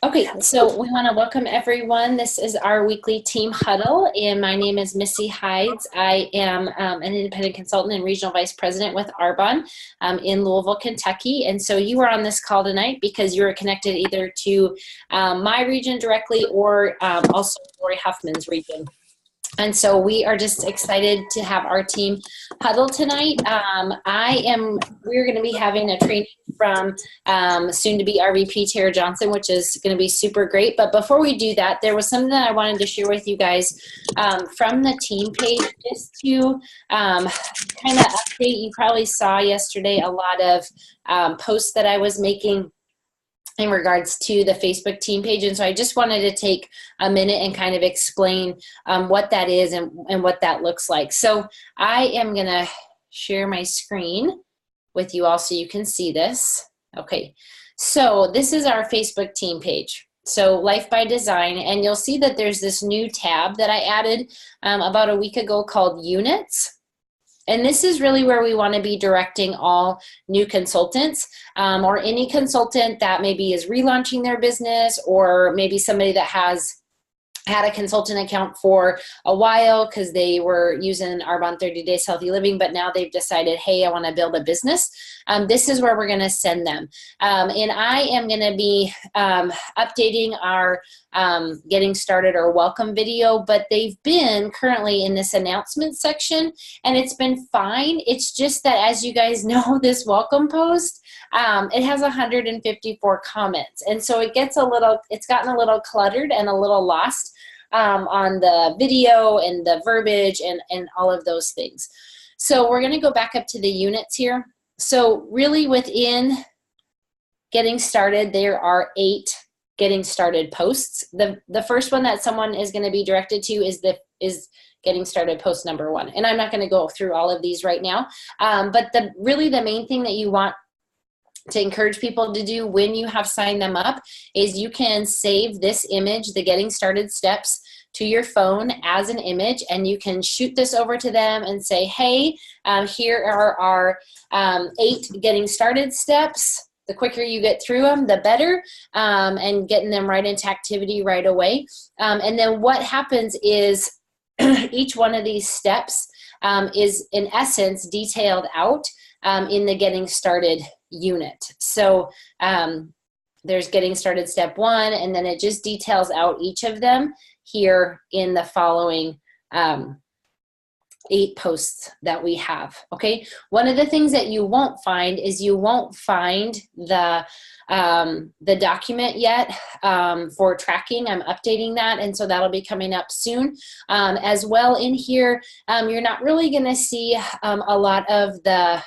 Okay, so we want to welcome everyone. This is our weekly team huddle, and my name is Missy Hides. I am an independent consultant and regional vice president with Arbonne in Louisville, Kentucky. And so you are on this call tonight because you are connected either to my region directly or also Lori Huffman's region. And so we are just excited to have our team huddle tonight. We're going to be having a training from soon to be RVP Tara Johnson, which is going to be super great. But before we do that, there was something that I wanted to share with you guys from the team page, just to kind of update. You probably saw yesterday a lot of posts that I was making in regards to the Facebook team page. And so I just wanted to take a minute and kind of explain what that is and what that looks like. So I am going to share my screen with you all so you can see this. Okay, so this is our Facebook team page. So Life by Design, and you'll see that there's this new tab that I added about a week ago called Units. And this is really where we want to be directing all new consultants or any consultant that maybe is relaunching their business, or maybe somebody that has had a consultant account for a while because they were using Arbonne 30 Days Healthy Living, but now they've decided, hey, I want to build a business. This is where we're going to send them. And I am going to be updating our getting started or welcome video, but they've been currently in this announcement section, and it's been fine. It's just that, as you guys know, this welcome post, it has 154 comments. And so it's gotten a little cluttered and a little lost on the video and the verbiage and all of those things. So we're going to go back up to the units here. So really within getting started, there are 8 getting started posts. The first one that someone is going to be directed to is getting started post number 1. And I'm not going to go through all of these right now. But really the main thing that you want to encourage people to do when you have signed them up is you can save this image, the getting started steps, to your phone as an image, and you can shoot this over to them and say, hey, here are our 8 getting started steps. The quicker you get through them, the better, and getting them right into activity right away. And then what happens is each one of these steps is in essence detailed out in the getting started unit. So there's getting started step 1, and then it just details out each of them here in the following 8 posts that we have. Okay, one of the things that you won't find is you won't find the document yet for tracking. I'm updating that, and so that'll be coming up soon. As well in here, you're not really going to see a lot of the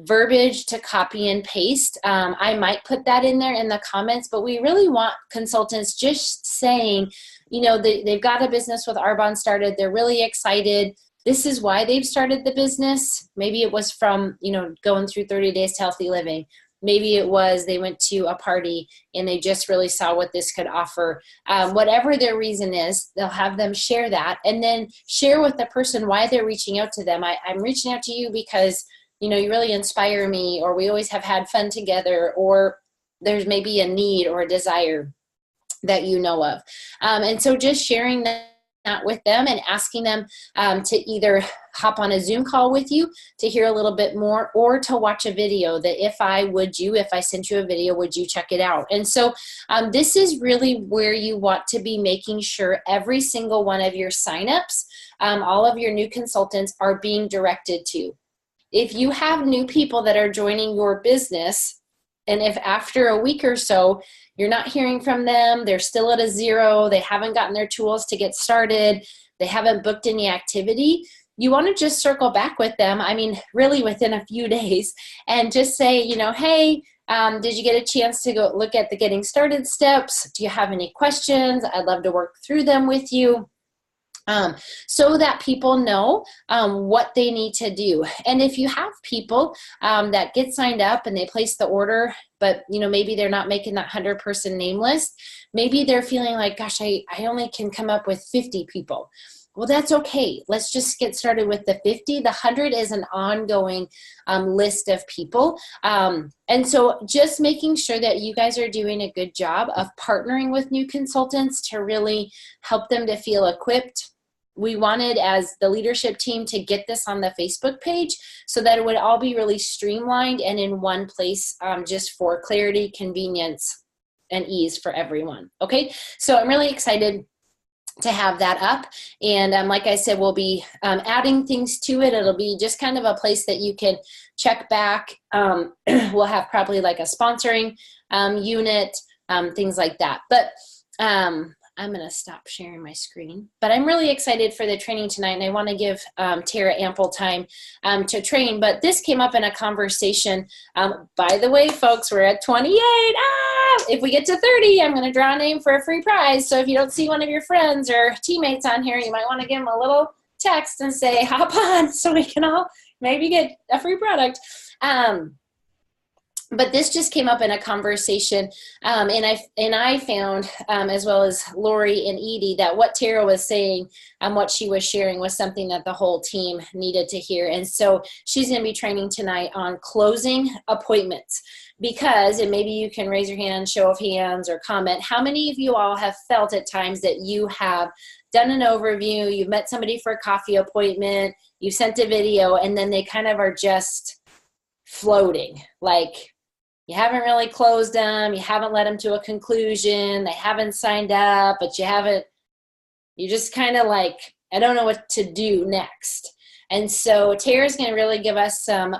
verbiage to copy and paste. I might put that in there in the comments, but we really want consultants just saying, you know, they've got a business with Arbonne started. They're really excited. This is why they've started the business. Maybe it was from, you know, going through 30 Days to Healthy Living. Maybe it was they went to a party and they just really saw what this could offer. Whatever their reason is, they'll have them share that, and then share with the person why they're reaching out to them. I'm reaching out to you because, you know, you really inspire me, or we always have had fun together, or there's maybe a need or a desire that you know of. And so just sharing that with them and asking them to either hop on a Zoom call with you to hear a little bit more, or to watch a video that if I sent you a video, would you check it out? And so this is really where you want to be making sure every single one of your signups, all of your new consultants are being directed to. If you have new people that are joining your business, and if after a week or so you're not hearing from them, they're still at a 0, they haven't gotten their tools to get started, they haven't booked any activity, you want to just circle back with them, I mean, really within a few days, and just say, you know, hey, did you get a chance to go look at the getting started steps? Do you have any questions? I'd love to work through them with you. So that people know what they need to do. And if you have people that get signed up and they place the order, but you know, maybe they're not making that 100-person name list, maybe they're feeling like, gosh, I only can come up with 50 people. Well, that's okay. Let's just get started with the 50. The 100 is an ongoing list of people. And so just making sure that you guys are doing a good job of partnering with new consultants to really help them to feel equipped. We wanted, as the leadership team, to get this on the Facebook page so that it would all be really streamlined and in one place, just for clarity, convenience, and ease for everyone. Okay, so I'm really excited to have that up. And like I said, we'll be adding things to it. It'll be just kind of a place that you can check back. We'll have probably like a sponsoring unit, things like that. But I'm going to stop sharing my screen. But I'm really excited for the training tonight, and I want to give Tara ample time to train. But this came up in a conversation. By the way, folks, we're at 28. If we get to 30, I'm going to draw a name for a free prize. So if you don't see one of your friends or teammates on here, you might want to give them a little text and say, hop on, so we can all maybe get a free product. But this just came up in a conversation, and I found, as well as Lori and Edie, that what Tara was saying and what she was sharing was something that the whole team needed to hear. And so she's going to be training tonight on closing appointments. Because, and maybe you can raise your hand, show of hands, or comment, how many of you all have felt at times that you have done an overview, you've met somebody for a coffee appointment, you sent a video, and then they kind of are just floating, like you haven't really closed them, you haven't led them to a conclusion, they haven't signed up, but you just kind of like, I don't know what to do next. And so Tara's going to really give us some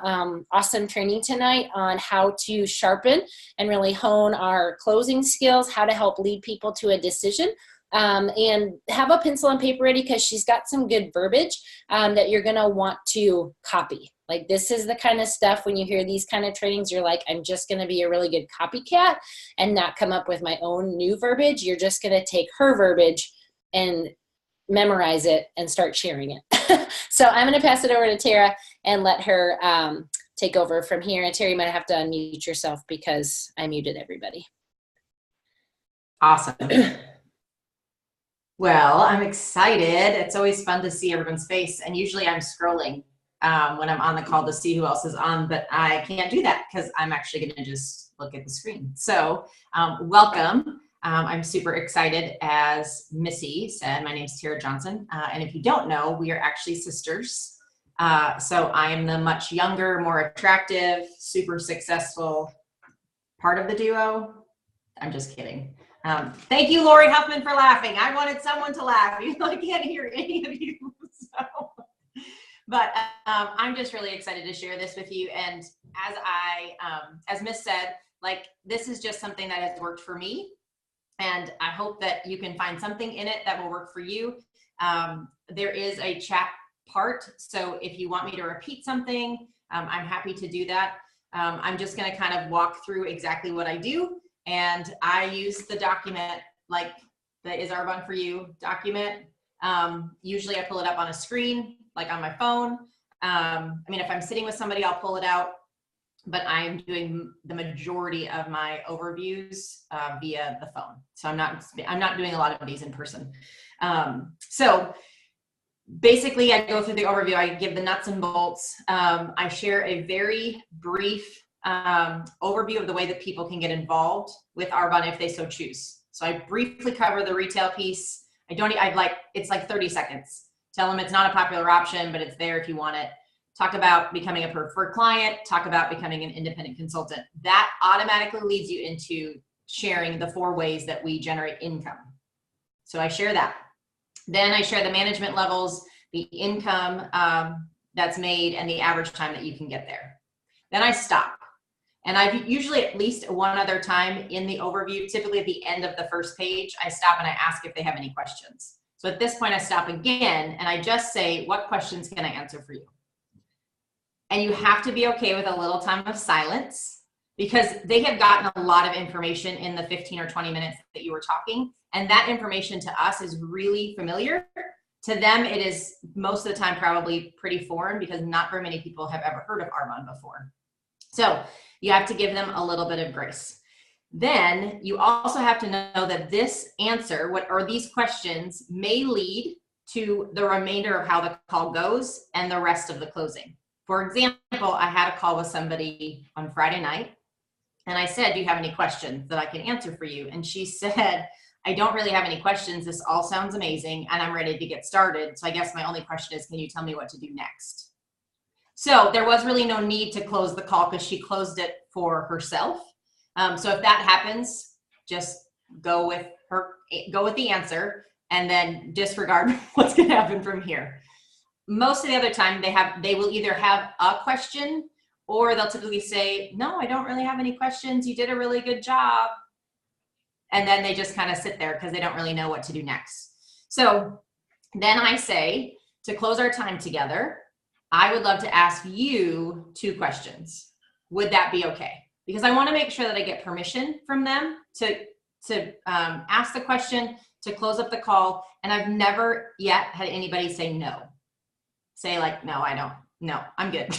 awesome training tonight on how to sharpen and really hone our closing skills, how to help lead people to a decision, and have a pencil and paper ready, because she's got some good verbiage that you're going to want to copy. Like, this is the kind of stuff, when you hear these kind of trainings, you're like, I'm just going to be a really good copycat and not come up with my own new verbiage. You're just going to take her verbiage and memorize it and start sharing it. So I'm going to pass it over to Tara and let her take over from here. And Terry, you might have to unmute yourself because I muted everybody. Awesome. Well, I'm excited. It's always fun to see everyone's face. And usually I'm scrolling when I'm on the call to see who else is on, but I can't do that because I'm actually going to just look at the screen. So welcome. I'm super excited. As Missy said, my name is Tara Johnson. And if you don't know, we are actually sisters. So I am the much younger, more attractive, super successful part of the duo. I'm just kidding. Thank you, Lori Huffman, for laughing. I wanted someone to laugh, even though I can't hear any of you. So. But I'm just really excited to share this with you. And as Miss said, like, this is just something that has worked for me. And I hope that you can find something in it that will work for you. There is a chat part. So if you want me to repeat something, I'm happy to do that. I'm just going to kind of walk through exactly what I do. And I use the document, like the Is Arbonne For You document. Usually I pull it up on a screen, like on my phone. I mean, if I'm sitting with somebody, I'll pull it out. But I'm doing the majority of my overviews via the phone. So I'm not doing a lot of these in person. So basically, I go through the overview. I give the nuts and bolts. I share a very brief overview of the way that people can get involved with Arbonne if they so choose. So I briefly cover the retail piece. It's like 30 seconds. Tell them it's not a popular option, but it's there if you want it. Talk about becoming a preferred client, talk about becoming an independent consultant. That automatically leads you into sharing the 4 ways that we generate income. So I share that. Then I share the management levels, the income that's made, and the average time that you can get there. Then I stop. And I've usually at least one other time in the overview, typically at the end of the first page, I stop and I ask if they have any questions. So at this point I stop again and I just say, what questions can I answer for you? And you have to be okay with a little time of silence, because they have gotten a lot of information in the 15 or 20 minutes that you were talking. And that information to us is really familiar. To them, it is most of the time probably pretty foreign, because not very many people have ever heard of Arbonne before. So you have to give them a little bit of grace. Then you also have to know that this answer, these questions may lead to the remainder of how the call goes and the rest of the closing. For example, I had a call with somebody on Friday night, and I said, do you have any questions that I can answer for you? And she said, I don't really have any questions. This all sounds amazing, and I'm ready to get started. So I guess my only question is, can you tell me what to do next? So there was really no need to close the call because she closed it for herself. So if that happens, just go with the answer and then disregard what's going to happen from here. Most of the other time they will either have a question, or they'll typically say, no, I don't really have any questions. You did a really good job. And then they just kind of sit there because they don't really know what to do next. So then I say, to close our time together, I would love to ask you 2 questions. Would that be okay? Because I want to make sure that I get permission from them to ask the question, to close up the call. And I've never yet had anybody say no. Say like, no, I don't. No, I'm good.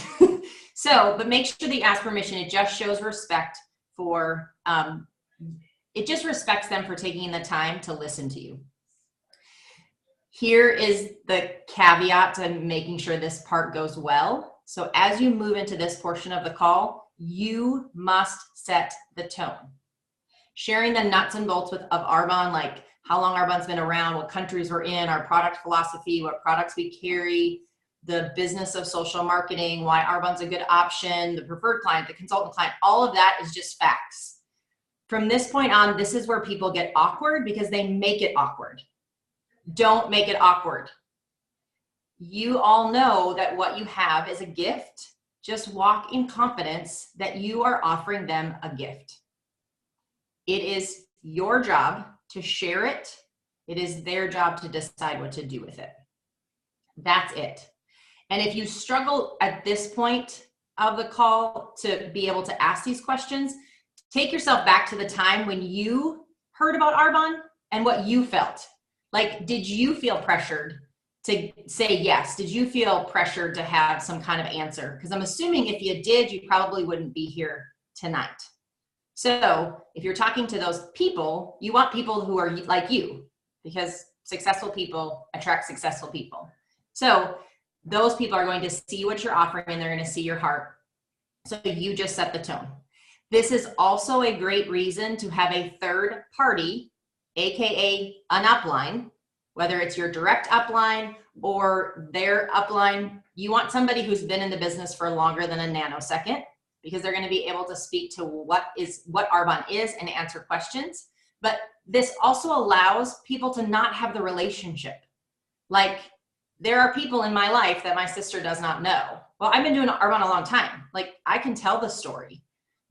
So, but make sure that you ask permission. It just shows respect for, it just respects them for taking the time to listen to you. Here is the caveat to making sure this part goes well. So as you move into this portion of the call, you must set the tone. Sharing the nuts and bolts of Arbonne, like how long Arbonne's been around, what countries we're in, our product philosophy, what products we carry, the business of social marketing, why Arbonne's a good option, the preferred client, the consultant client, all of that is just facts. From this point on, this is where people get awkward because they make it awkward. Don't make it awkward. You all know that what you have is a gift. Just walk in confidence that you are offering them a gift. It is your job to share it. It is their job to decide what to do with it. That's it. And if you struggle at this point of the call to be able to ask these questions, take yourself back to the time when you heard about Arbonne and what you felt. Like, did you feel pressured to say yes? Did you feel pressured to have some kind of answer? Because I'm assuming if you did, you probably wouldn't be here tonight. So if you're talking to those people, you want people who are like you, because successful people attract successful people. So those people are going to see what you're offering and they're going to see your heart. So you just set the tone. This is also a great reason to have a third party, AKA an upline, whether it's your direct upline or their upline. You want somebody who's been in the business for longer than a nanosecond, because they're going to be able to speak to what Arbonne is and answer questions. But this also allows people to not have the relationship. Like, there are people in my life that my sister does not know. Well, I've been doing Arbonne a long time. Like, I can tell the story.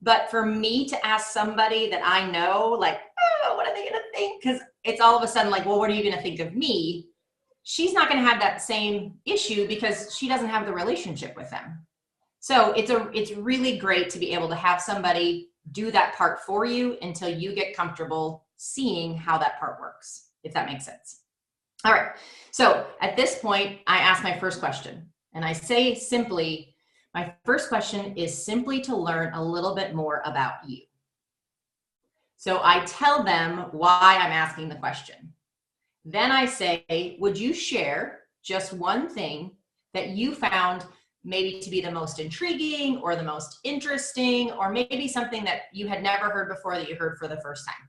But for me to ask somebody that I know, like, oh, what are they going to think? Because it's all of a sudden like, well, what are you going to think of me? She's not going to have that same issue because she doesn't have the relationship with them. So it's really great to be able to have somebody do that part for you until you get comfortable seeing how that part works, if that makes sense. All right. So at this point, I ask my first question, and I say simply, my first question is simply to learn a little bit more about you. So I tell them why I'm asking the question. Then I say, would you share just one thing that you found maybe to be the most intriguing or the most interesting, or maybe something that you had never heard before that you heard for the first time?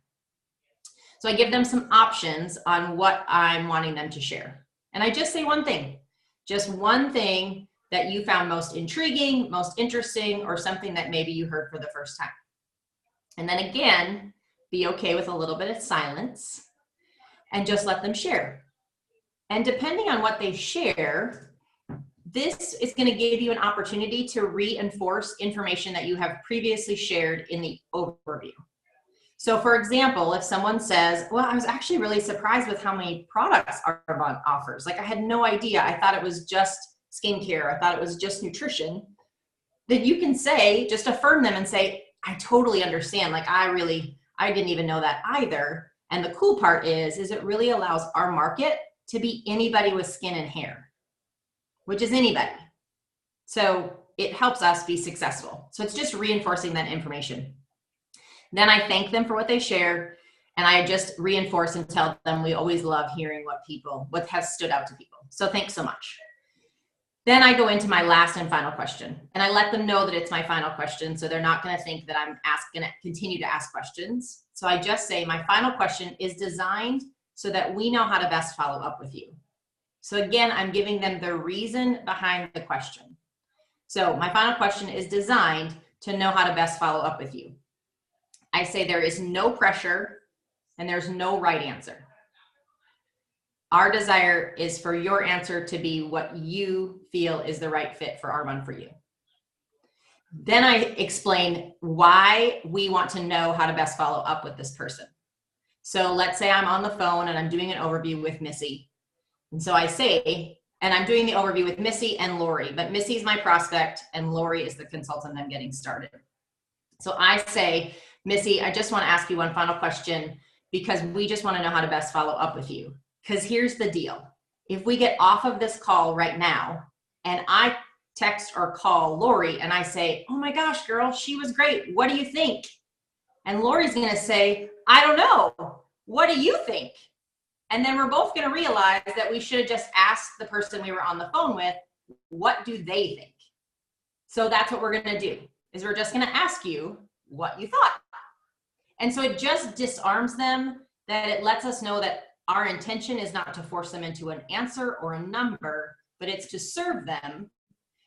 So I give them some options on what I'm wanting them to share. And I just say one thing, just one thing that you found most intriguing, most interesting, or something that maybe you heard for the first time. And then again, be okay with a little bit of silence and just let them share. And depending on what they share, this is going to give you an opportunity to reinforce information that you have previously shared in the overview. So for example, if someone says, well, I was actually really surprised with how many products Arbonne offers. Like, I had no idea. I thought it was just skincare. I thought it was just nutrition. Then you can say, just affirm them and say, I totally understand. Like, I didn't even know that either. And the cool part is it really allows our market to be anybody with skin and hair, which is anybody. So it helps us be successful. So it's just reinforcing that information. Then I thank them for what they share. And I just reinforce and tell them we always love hearing what has stood out to people. So thanks so much. Then I go into my last and final question, and I let them know that it's my final question, so they're not going to think that I'm going to continue to ask questions. So I just say my final question is designed so that we know how to best follow up with you. So again, I'm giving them the reason behind the question. So my final question is designed to know how to best follow up with you. I say there is no pressure and there's no right answer. Our desire is for your answer to be what you feel is the right fit for Arbonne for you. Then I explain why we want to know how to best follow up with this person. So let's say I'm on the phone and I'm doing an overview with Missy. And so I say, and I'm doing the overview with Missy and Lori, but Missy's my prospect and Lori is the consultant I'm getting started. So I say, Missy, I just want to ask you one final question because we just want to know how to best follow up with you. Because here's the deal. If we get off of this call right now and I text or call Lori and I say, oh my gosh, girl, she was great. What do you think? And Lori's going to say, I don't know. What do you think? And then we're both going to realize that we should have just asked the person we were on the phone with, what do they think? So that's what we're going to do, is we're just going to ask you what you thought. And so it just disarms them, that it lets us know that our intention is not to force them into an answer or a number, but it's to serve them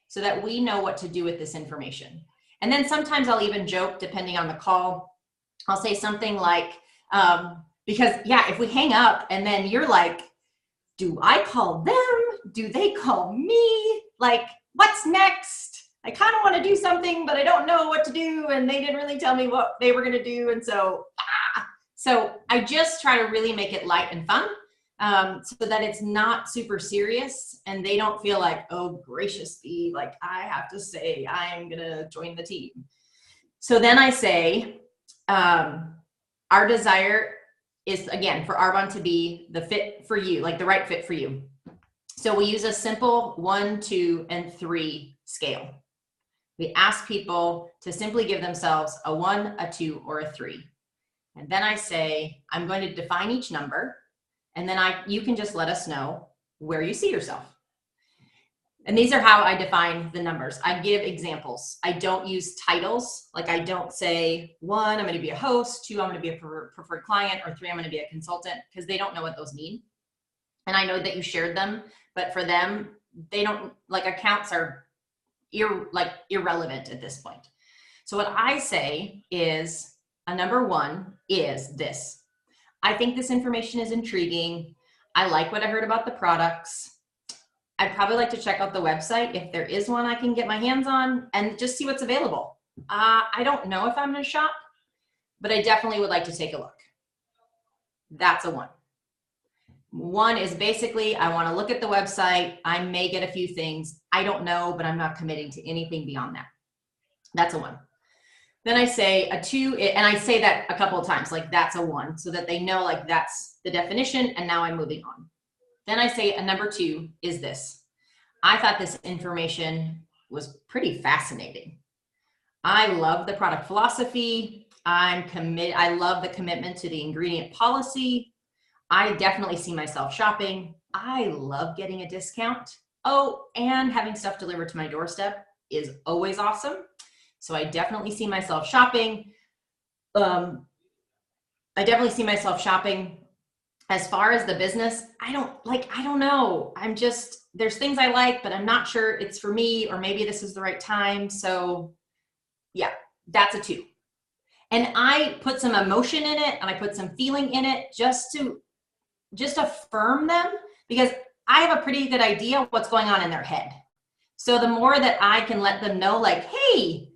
so that we know what to do with this information. And then sometimes I'll even joke, depending on the call, I'll say something like, because yeah, if we hang up and then you're like, do I call them? Do they call me? Like, what's next? I kind of want to do something, but I don't know what to do. And they didn't really tell me what they were going to do. And so, So I just try to really make it light and fun so that it's not super serious and they don't feel like, oh, gracious be, like I have to say I'm going to join the team. So then I say, our desire is, again, for Arbonne to be the fit for you, like the right fit for you. So we use a simple 1, 2, and 3 scale. We ask people to simply give themselves a 1, a 2, or a 3. And then I say, I'm going to define each number, and then you can just let us know where you see yourself. And these are how I define the numbers. I give examples. I don't use titles. Like I don't say 1, I'm going to be a host, 2, I'm going to be a preferred client, or 3, I'm going to be a consultant, because they don't know what those mean. And I know that you shared them, but for them, they don't, like accounts are irrelevant at this point. So what I say is, a number 1 is this. I think this information is intriguing. I like what I heard about the products. I'd probably like to check out the website if there is one I can get my hands on and just see what's available. I don't know if I'm going to shop, but I definitely would like to take a look. That's a 1. 1 is basically, I want to look at the website. I may get a few things. I don't know, but I'm not committing to anything beyond that. That's a 1. Then I say a 2, and I say that a couple of times, like that's a 1, so that they know like that's the definition, and now I'm moving on. Then I say a number 2 is this. I thought this information was pretty fascinating. I love the product philosophy. I love the commitment to the ingredient policy. I definitely see myself shopping. I love getting a discount. Oh, and having stuff delivered to my doorstep is always awesome. So I definitely see myself shopping. I definitely see myself shopping. As far as the business, I don't know. There's things I like, but I'm not sure it's for me, or maybe this is the right time. So yeah, that's a 2. And I put some emotion in it and I put some feeling in it just to affirm them, because I have a pretty good idea of what's going on in their head. So the more that I can let them know, like, hey,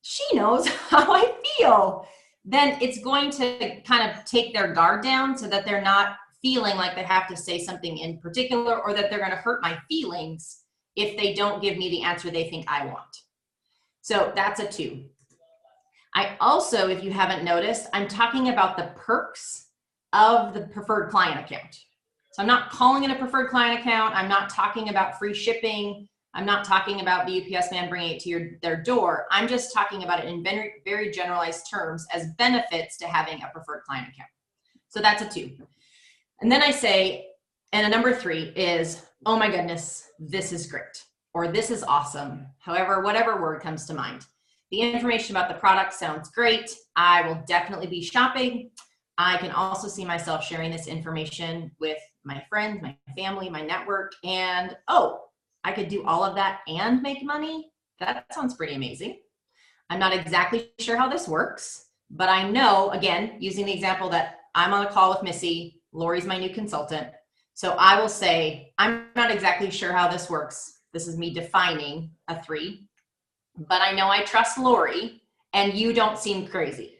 she knows how I feel, then it's going to kind of take their guard down so that they're not feeling like they have to say something in particular, or that they're going to hurt my feelings if they don't give me the answer they think I want. So that's a 2. I also, if you haven't noticed, I'm talking about the perks of the preferred client account. So I'm not calling it a preferred client account. I'm not talking about free shipping. I'm not talking about the UPS man bringing it to their door. I'm just talking about it in very, very generalized terms as benefits to having a preferred client account. So that's a 2. And then I say, and a number 3 is, oh my goodness, this is great, or this is awesome. However, whatever word comes to mind. The information about the product sounds great. I will definitely be shopping. I can also see myself sharing this information with my friends, my family, my network, and oh, I could do all of that and make money. That sounds pretty amazing. I'm not exactly sure how this works, but I know, again, using the example that I'm on a call with Missy, Lori's my new consultant. So I will say, I'm not exactly sure how this works. This is me defining a 3, but I know I trust Lori and you don't seem crazy.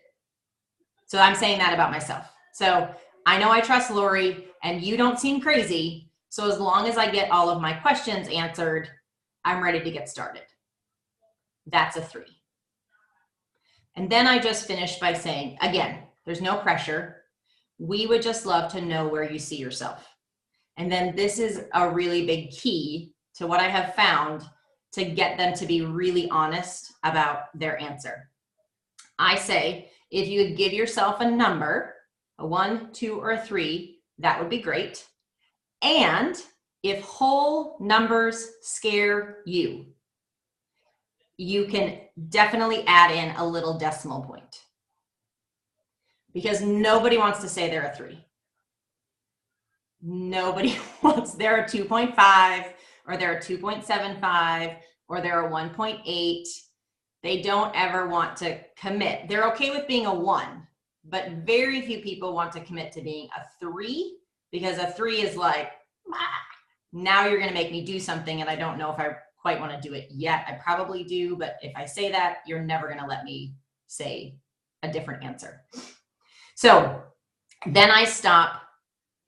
So I'm saying that about myself. So I know I trust Lori and you don't seem crazy. So as long as I get all of my questions answered, I'm ready to get started. That's a 3. And then I just finished by saying, again, there's no pressure. We would just love to know where you see yourself. And then this is a really big key to what I have found to get them to be really honest about their answer. I say, if you would give yourself a number, a 1, 2, or a 3, that would be great. And if whole numbers scare you, you can definitely add in a little decimal point, because nobody wants to say they're a 3. Nobody wants, they're a 2.5 or they're a 2.75 or they're a 1.8. They don't ever want to commit. They're okay with being a 1, but very few people want to commit to being a 3, because a 3 is like, now you're going to make me do something and I don't know if I quite want to do it yet. I probably do, but if I say that, you're never going to let me say a different answer. So then I stop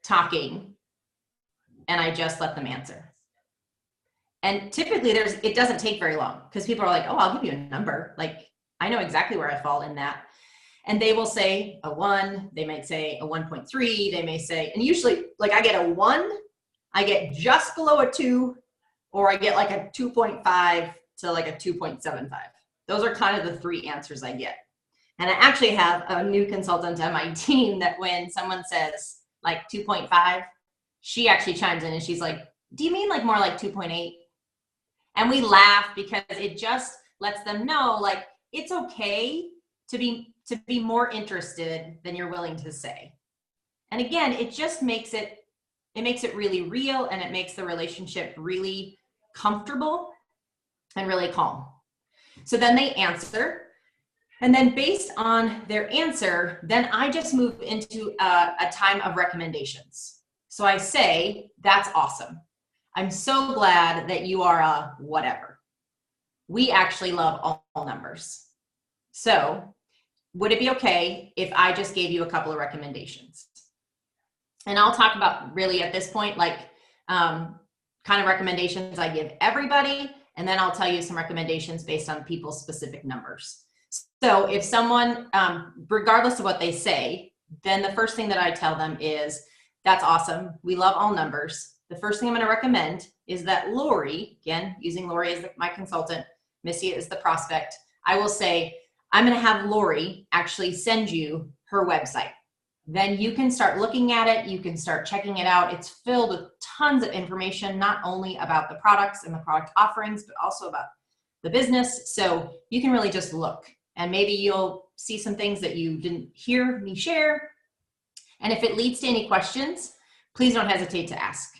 talking and I just let them answer. And typically it doesn't take very long, because people are like, oh, I'll give you a number. Like, I know exactly where I fall in that. And they will say a 1, they might say a 1.3, they may say, and usually like I get a 1, I get just below a 2, or I get like a 2.5 to like a 2.75. Those are kind of the 3 answers I get. And I actually have a new consultant on my team that when someone says like 2.5, she actually chimes in and she's like, do you mean like more like 2.8? And we laugh because it just lets them know like it's okay to be more interested than you're willing to say. And again, it just makes it really real, and it makes the relationship really comfortable and really calm. So then they answer. And then based on their answer, then I just move into a time of recommendations. So I say, that's awesome. I'm so glad that you are a whatever. We actually love all numbers. So would it be okay if I just gave you a couple of recommendations? And I'll talk about really at this point, like kind of recommendations I give everybody. And then I'll tell you some recommendations based on people's specific numbers. So if someone, regardless of what they say, then the first thing that I tell them is, that's awesome. We love all numbers. The first thing I'm going to recommend is that Lori, again, using Lori as my consultant, Missy is the prospect. I will say, I'm going to have Lori actually send you her website. Then you can start looking at it. You can start checking it out. It's filled with tons of information, not only about the products and the product offerings, but also about the business. So you can really just look, and maybe you'll see some things that you didn't hear me share. And if it leads to any questions, please don't hesitate to ask.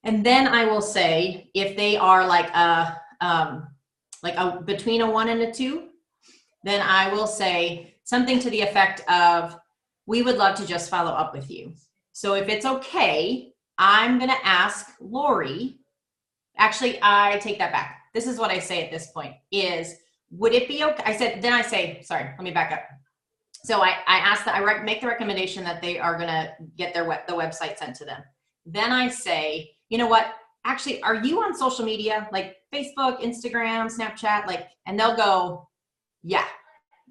And then I will say, if they are like between a 1 and a 2, then I will say something to the effect of, we would love to just follow up with you. So if it's okay, I'm going to ask Lori. Actually, I take that back. This is what I say at this point is, would it be okay? Sorry, let me back up. So I ask that I make the recommendation that they are going to get the website sent to them. Then I say, you know what? Actually, are you on social media like Facebook, Instagram, Snapchat? Like, and they'll go, yeah.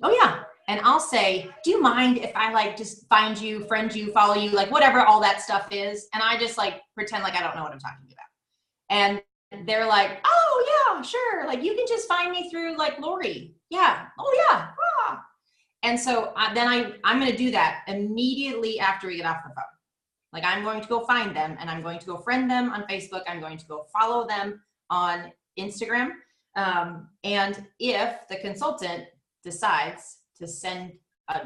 Oh yeah. And I'll say, do you mind if I like just find you, friend you, follow you, like whatever all that stuff is? And I just like pretend like I don't know what I'm talking about. And they're like, oh yeah, sure. Like you can just find me through like Lori. Yeah. Oh yeah. Ah. And so then I'm going to do that immediately after we get off the phone. Like I'm going to go find them and I'm going to go friend them on Facebook. I'm going to go follow them on Instagram. And if the consultant decides to send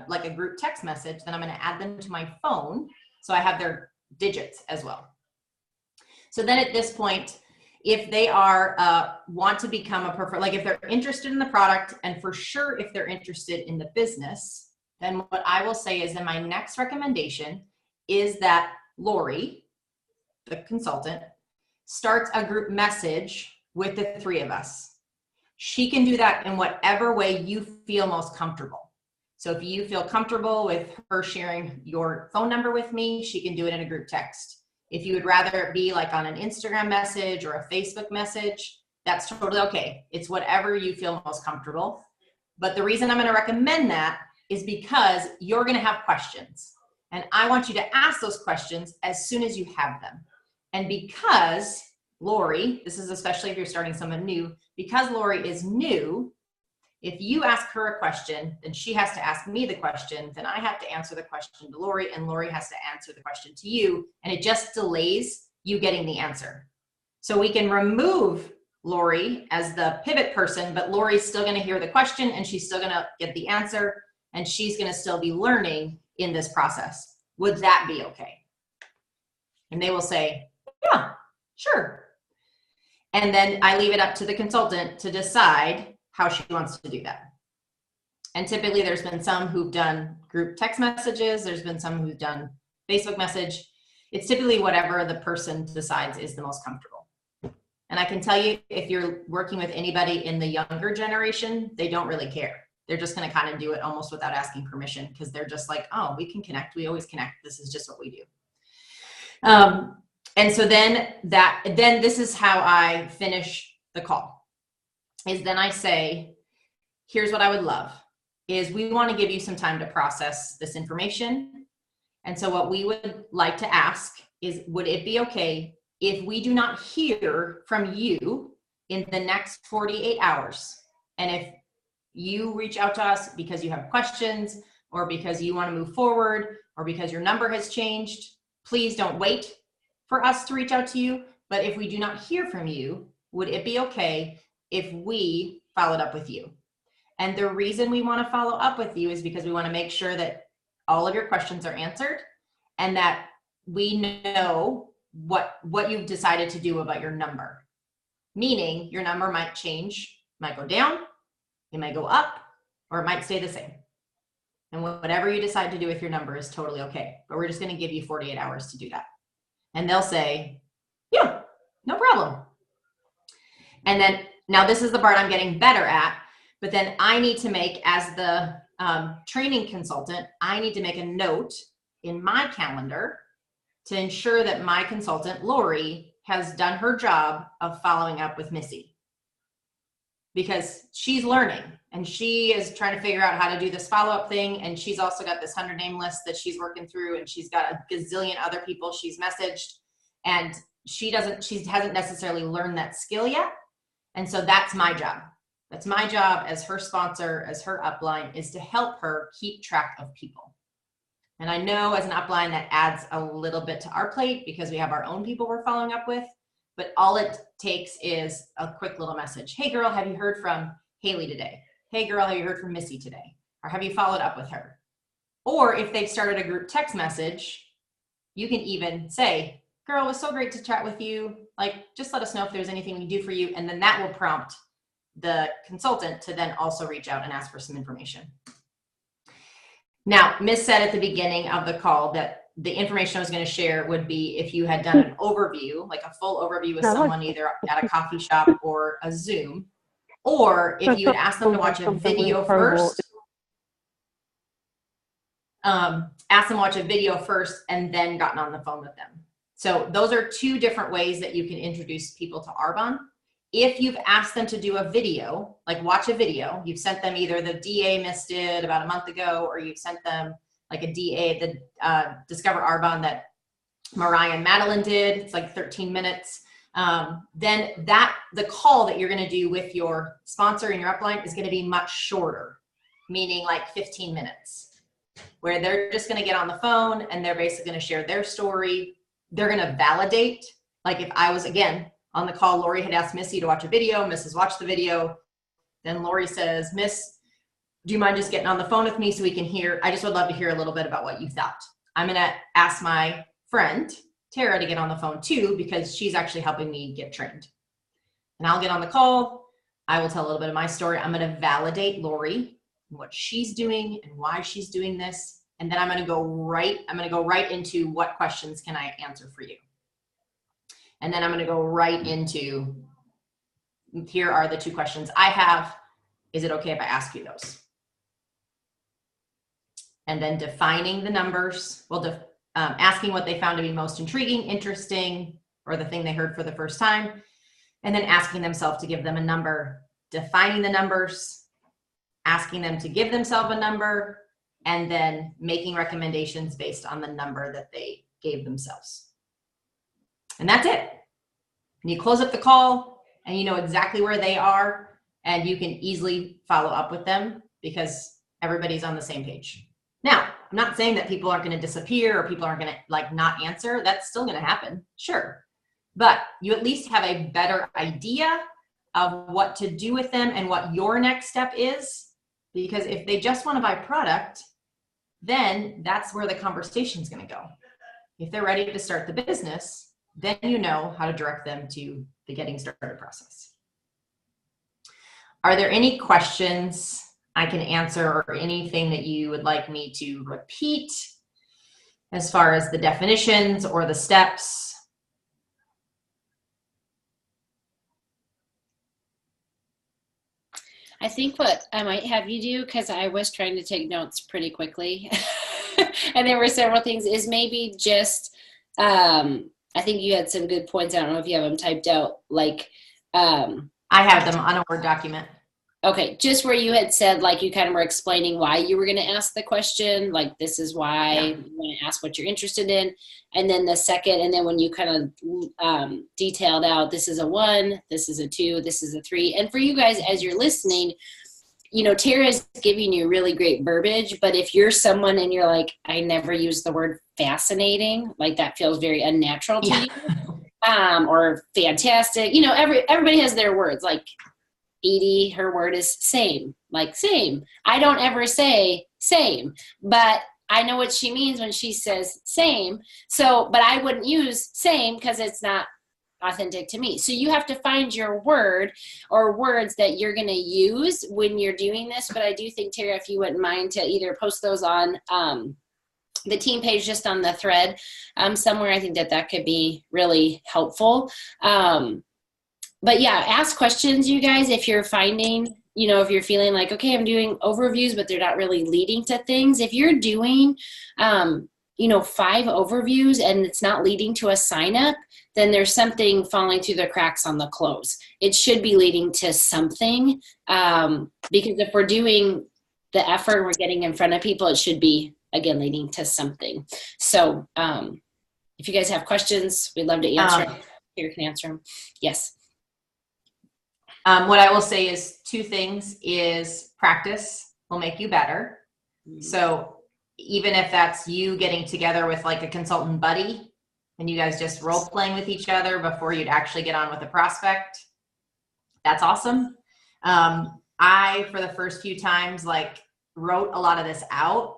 like a group text message, then I'm going to add them to my phone. So I have their digits as well. So then at this point, if they are want to become a preferred, like if they're interested in the product and for sure if they're interested in the business, then what I will say is then my next recommendation is that Lori, the consultant, starts a group message with the three of us. She can do that in whatever way you feel most comfortable. So if you feel comfortable with her sharing your phone number with me, she can do it in a group text. If you would rather it be like on an Instagram message or a Facebook message, that's totally okay. It's whatever you feel most comfortable. But the reason I'm going to recommend that is because you're going to have questions. And I want you to ask those questions as soon as you have them. And because Lori, this is especially if you're starting someone new, because Lori is new, if you ask her a question, then she has to ask me the question, then I have to answer the question to Lori, and Lori has to answer the question to you, and it just delays you getting the answer. So we can remove Lori as the pivot person, but Lori's still going to hear the question, and she's still going to get the answer, and she's going to still be learning in this process. Would that be okay? And they will say, yeah, sure. And then I leave it up to the consultant to decide how she wants to do that. And typically there's been some who've done group text messages. There's been some who've done Facebook message. It's typically whatever the person decides is the most comfortable. And I can tell you, if you're working with anybody in the younger generation, they don't really care. They're just going to kind of do it almost without asking permission because they're just like, oh, we can connect. We always connect. This is just what we do. And so then this is how I finish the call. Is then I say, here's what I would love, is we want to give you some time to process this information. And so what we would like to ask is, would it be okay if we do not hear from you in the next 48 hours? And if you reach out to us because you have questions or because you want to move forward or because your number has changed, please don't wait for us to reach out to you. But if we do not hear from you, would it be okay if we followed up with you? And the reason we want to follow up with you is because we want to make sure that all of your questions are answered and that we know what you've decided to do about your number. Meaning your number might change, might go down, it might go up, or it might stay the same. And whatever you decide to do with your number is totally okay. But we're just going to give you 48 hours to do that. And they'll say, yeah, no problem. And then now this is the part I'm getting better at, but then I need to make, as the training consultant, I need to make a note in my calendar to ensure that my consultant, Lori, has done her job of following up with Missy. Because she's learning and she is trying to figure out how to do this follow-up thing. And she's also got this 100 name list that she's working through, and she's got a gazillion other people she's messaged, and she hasn't necessarily learned that skill yet. And so that's my job. That's my job as her sponsor, as her upline, is to help her keep track of people. And I know as an upline that adds a little bit to our plate because we have our own people we're following up with, but all it takes is a quick little message. Hey girl, have you heard from Haley today? Hey girl, have you heard from Missy today? Or have you followed up with her? Or if they've started a group text message, you can even say, girl, it was so great to chat with you. Like, just let us know if there's anything we can do for you. And then that will prompt the consultant to then also reach out and ask for some information. Now, Miss said at the beginning of the call that the information I was going to share would be if you had done an overview, like a full overview with someone either at a coffee shop or a Zoom, or if you had asked them to watch a video first, ask them to watch a video first and then gotten on the phone with them. So those are two different ways that you can introduce people to Arbonne. If you've asked them to do a video, like watch a video, you've sent them either the DA Miss did about a month ago, or you've sent them like a DA, the Discover Arbonne that Mariah and Madeline did. It's like 13 minutes. Then the call that you're going to do with your sponsor and your upline is going to be much shorter. meaning like 15 minutes, where they're just going to get on the phone and they're basically going to share their story. They're going to validate. Like if I was, again, on the call, Lori had asked Missy to watch a video. Mrs. watched the video. Then Lori says, Miss, do you mind just getting on the phone with me so we can hear? I just would love to hear a little bit about what you thought. I'm going to ask my friend, Tara, to get on the phone too, because she's actually helping me get trained. And I'll get on the call. I will tell a little bit of my story. I'm going to validate Lori, what she's doing and why she's doing this. And then I'm going to go right into what questions can I answer for you. And then I'm going to go right into, here are the 2 questions I have. Is it okay if I ask you those? And then defining the numbers, asking what they found to be most intriguing, interesting, or the thing they heard for the first time. And then asking themselves to give them a number, defining the numbers, asking them to give themselves a number, and then making recommendations based on the number that they gave themselves. And that's it. And you close up the call and you know exactly where they are and you can easily follow up with them because everybody's on the same page. Now, I'm not saying that people aren't going to disappear or people aren't going to like not answer. That's still going to happen. Sure. But you at least have a better idea of what to do with them and what your next step is. Because if they just want to buy product, then that's where the conversation is going to go. If they're ready to start the business, then you know how to direct them to the getting started process. Are there any questions I can answer or anything that you would like me to repeat as far as the definitions or the steps? I think what I might have you do, because I was trying to take notes pretty quickly, and there were several things, is maybe just, I think you had some good points. I don't know if you have them typed out, like. I have them on a Word document. Okay, just where you had said, like, you kind of were explaining why you were going to ask the question, like, this is why you want to ask what you're interested in. And then the second, and then when you kind of detailed out, this is a 1, this is a 2, this is a 3. And for you guys, as you're listening, you know, Tara is giving you really great verbiage, but if you're someone and you're like, I never use the word fascinating, like that feels very unnatural to you, or fantastic, you know, everybody has their words, like, Edie, her word is same, like same. I don't ever say same, but I know what she means when she says same. So, but I wouldn't use same because it's not authentic to me. So you have to find your word or words that you're going to use when you're doing this. But I do think, Tara, if you wouldn't mind to either post those on the team page, just on the thread somewhere, I think that could be really helpful. But yeah, ask questions, you guys, if you're finding, you know, if you're feeling like, okay, I'm doing overviews, but they're not really leading to things. If you're doing, you know, 5 overviews and it's not leading to a sign up, then there's something falling through the cracks on the close. It should be leading to something, because if we're doing the effort, we're getting in front of people, it should be, again, leading to something. So if you guys have questions, we'd love to answer them. You can answer them. Yes. What I will say is 2 things is practice will make you better. Mm-hmm. So even if that's you getting together with like a consultant buddy and you guys just role playing with each other before you'd actually get on with a prospect, that's awesome. I, for the first few times, like wrote a lot of this out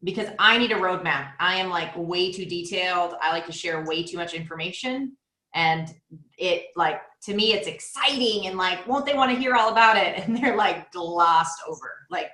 because I need a roadmap. I am like way too detailed. I like to share way too much information, and it like, to me, it's exciting and like, won't they want to hear all about it? And they're like glossed over. Like,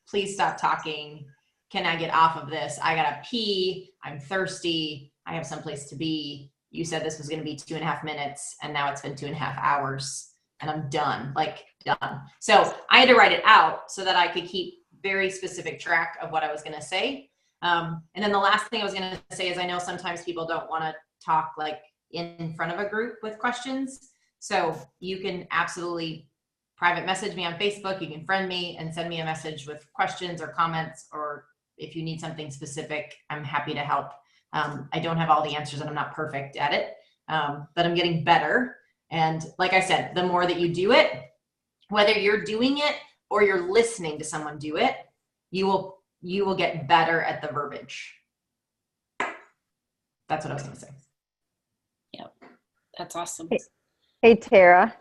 please stop talking. Can I get off of this? I gotta pee. I'm thirsty. I have someplace to be. You said this was going to be 2.5 minutes, and now it's been 2.5 hours, and I'm done. Like, done. So I had to write it out so that I could keep very specific track of what I was going to say. And then the last thing I was going to say is I know sometimes people don't want to talk like in front of a group with questions. So you can absolutely private message me on Facebook. You can friend me and send me a message with questions or comments, or if you need something specific, I'm happy to help. I don't have all the answers and I'm not perfect at it, but I'm getting better. And like I said, the more that you do it, whether you're doing it or you're listening to someone do it, you will get better at the verbiage. That's what I was going to say. Yep. That's awesome. Hey Tara,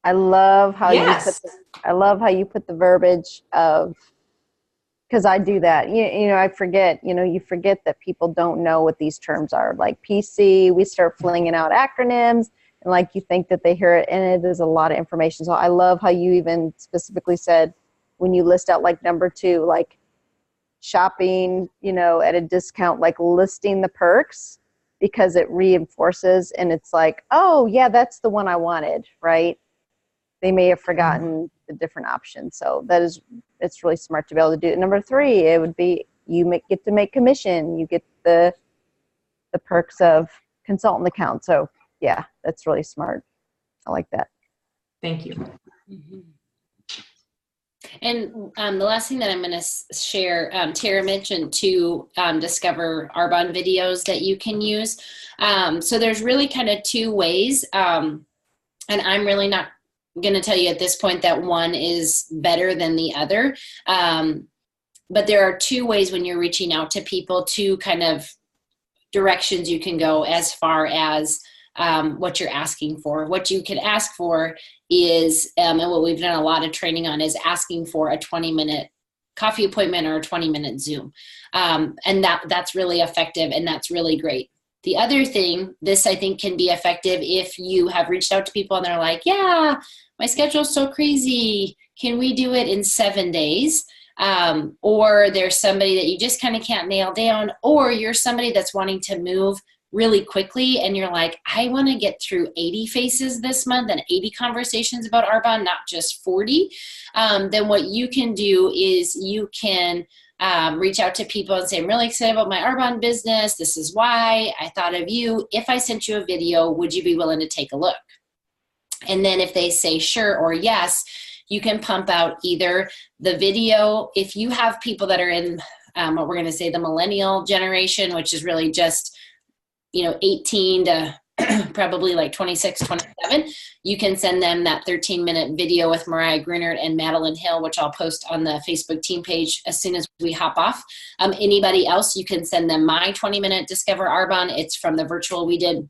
I love how Yes. you put the verbiage of, because I do that. You know, I forget, you forget that people don't know what these terms are. Like PC, we start flinging out acronyms, and like you think that they hear it, and it is a lot of information. So I love how you even specifically said when you list out like number 2, like shopping, at a discount, like listing the perks, because it reinforces, and it's like, oh yeah, that's the one I wanted, right? They may have forgotten the different options. So it's really smart to be able to do it. Number 3, it would be get to make commission. You get the perks of consultant account. So yeah, that's really smart. I like that. Thank you. Mm-hmm. And the last thing that I'm going to share, Tara mentioned to discover Arbonne videos that you can use. So there's really kind of 2 ways, and I'm really not going to tell you at this point that one is better than the other. But there are 2 ways when you're reaching out to people, 2 kind of directions you can go as far as what you're asking for. What you can ask for is, and what we've done a lot of training on, is asking for a 20-minute coffee appointment or a 20-minute Zoom. And that's really effective, and that's really great. The other thing, this I think can be effective if you have reached out to people and they're like, yeah, my schedule's so crazy. Can we do it in 7 days? Or there's somebody that you just kind of can't nail down, or you're somebody that's wanting to move really quickly and you're like, I want to get through 80 faces this month and 80 conversations about Arbonne, not just 40. Then what you can do is you can reach out to people and say, I'm really excited about my Arbonne business. This is why I thought of you. If I sent you a video, would you be willing to take a look? And then if they say sure or yes, you can pump out either the video. If you have people that are in what we're going to say the millennial generation, which is really just 18 to probably like 26, 27, you can send them that 13-minute video with Mariah Grunert and Madeline Hill, which I'll post on the Facebook team page as soon as we hop off. Anybody else, you can send them my 20-minute Discover Arbonne. It's from the virtual we did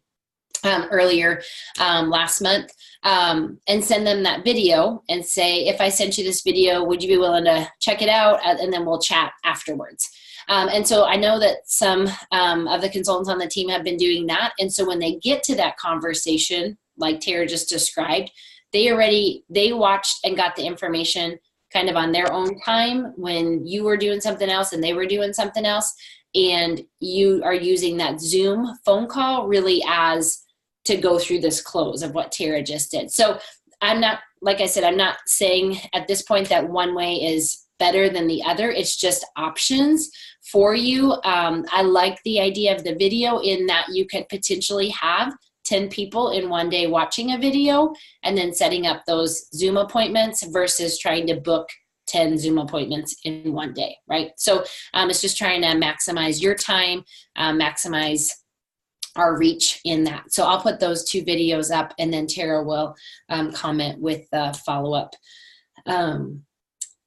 earlier last month, and send them that video and say, if I sent you this video, would you be willing to check it out? And then we'll chat afterwards. And so I know that some of the consultants on the team have been doing that. And so when they get to that conversation, like Tara just described, they watched and got the information kind of on their own time when you were doing something else and they were doing something else. And you are using that Zoom phone call really as to go through this close of what Tara just did. So I'm not, like I said, I'm not saying at this point that one way is better than the other. It's just options for you. I like the idea of the video in that you could potentially have 10 people in one day watching a video and then setting up those Zoom appointments versus trying to book 10 Zoom appointments in one day, right? So it's just trying to maximize your time, maximize our reach in that. So I'll put those 2 videos up, and then Tara will comment with follow-up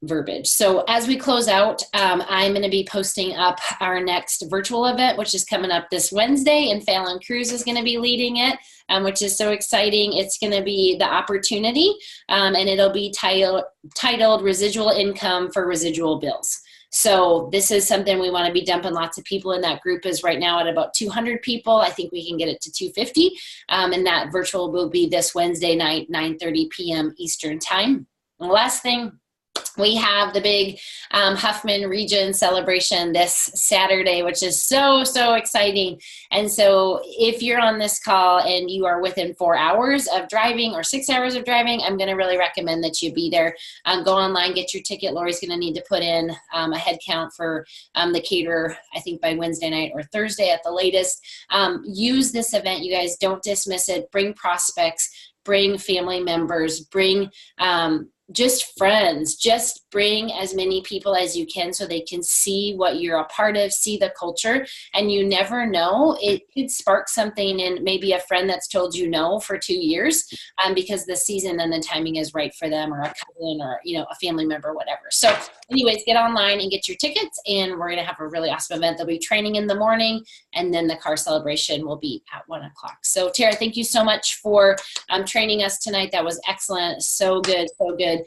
verbiage. So as we close out, I'm going to be posting up our next virtual event, which is coming up this Wednesday, and Fallon Cruz is going to be leading it, which is so exciting. It's going to be The Opportunity, and it'll be titled Residual Income for Residual Bills. So this is something we want to be dumping lots of people in. That group is right now at about 200 people. I think we can get it to 250. And that virtual will be this Wednesday night, 9:30 p.m. Eastern time. And the last thing, we have the big Huffman Region celebration this Saturday, which is so, so exciting. And so if you're on this call and you are within 4 hours of driving or 6 hours of driving, I'm going to really recommend that you be there. Go online, get your ticket. Lori's going to need to put in a head count for the caterer, I think by Wednesday night or Thursday at the latest. Use this event, you guys. Don't dismiss it. Bring prospects, bring family members, bring just friends. Just bring as many people as you can so they can see what you're a part of, see the culture, and you never know, it could spark something in maybe a friend that's told you no for 2 years, because the season and the timing is right for them, or a cousin, or a family member, whatever. So anyways, get online and get your tickets, and we're going to have a really awesome event. There'll be training in the morning, and then the car celebration will be at 1 o'clock. So Tara, thank you so much for training us tonight. That was excellent. So good, so good.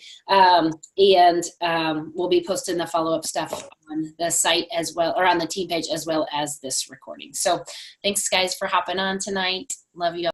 We'll be posting the follow-up stuff on the site as well, or on the team page, as well as this recording. So thanks guys for hopping on tonight. Love you all.